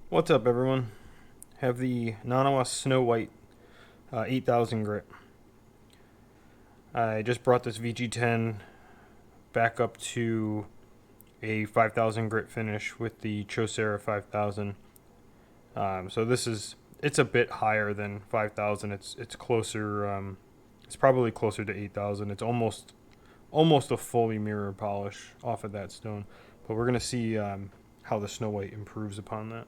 What's up, everyone? Have the Naniwa Snow White 8000 grit. I just brought this VG10 back up to a 5000 grit finish with the Chosera 5000. So it's a bit higher than 5000. It's closer. It's probably closer to 8000. It's almost a fully mirror polish off of that stone. But we're gonna see how the Snow White improves upon that.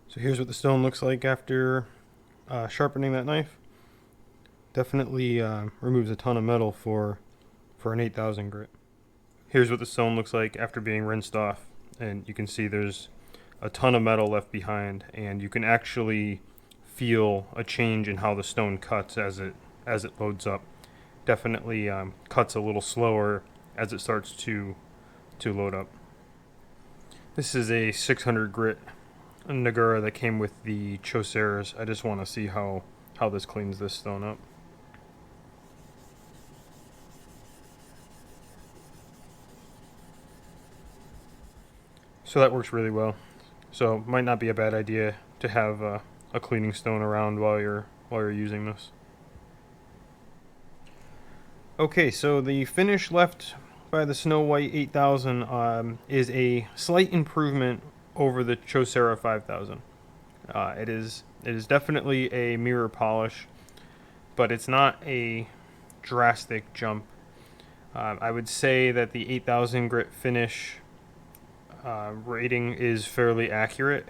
So here's what the stone looks like after sharpening that knife. Definitely removes a ton of metal for an 8000 grit. Here's what the stone looks like after being rinsed off, and you can see there's a ton of metal left behind, and you can actually feel a change in how the stone cuts as it loads up. Definitely cuts a little slower as it starts to load up. This is a 600 grit Nagura that came with the Choceras. I just want to see how this cleans this stone up. So that works really well. So might not be a bad idea to have a cleaning stone around while you're using this. Okay, so the finish left by the Snow White 8000 is a slight improvement over the Chosera 5000. It is definitely a mirror polish, but it's not a drastic jump. I would say that the 8000 grit finish rating is fairly accurate.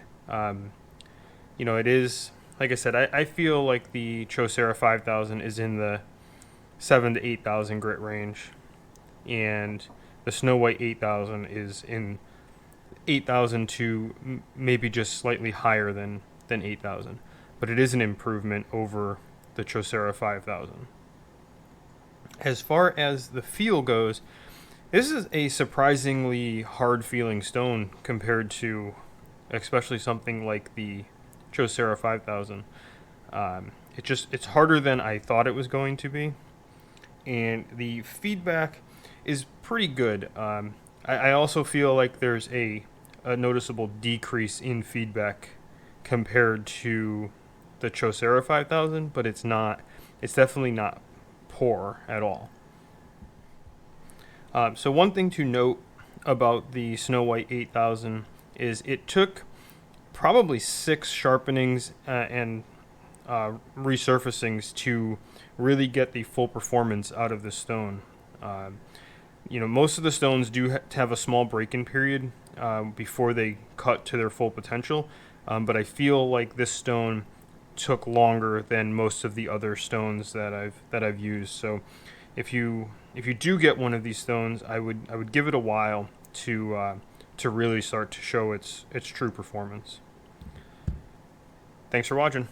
It is, like I said, I feel like the Chosera 5000 is in the 7 to 8000 grit range, and the Snow White 8000 is in 8000 to maybe just slightly higher than 8000, but it is an improvement over the Chosera 5000. As far as the feel goes, this is a surprisingly hard feeling stone compared to especially something like the Chosera 5000. It's harder than I thought it was going to be, and the feedback is pretty good. I also feel like there's a noticeable decrease in feedback compared to the Chosera 5000, but it's not. It's definitely not poor at all. So one thing to note about the Snow White 8000 is it took probably 6 sharpenings and resurfacings to really get the full performance out of the stone. Most of the stones do have a small break-in period before they cut to their full potential, but I feel like this stone took longer than most of the other stones that I've used. So if you do get one of these stones, I would give it a while to really start to show its true performance. Thanks for watching.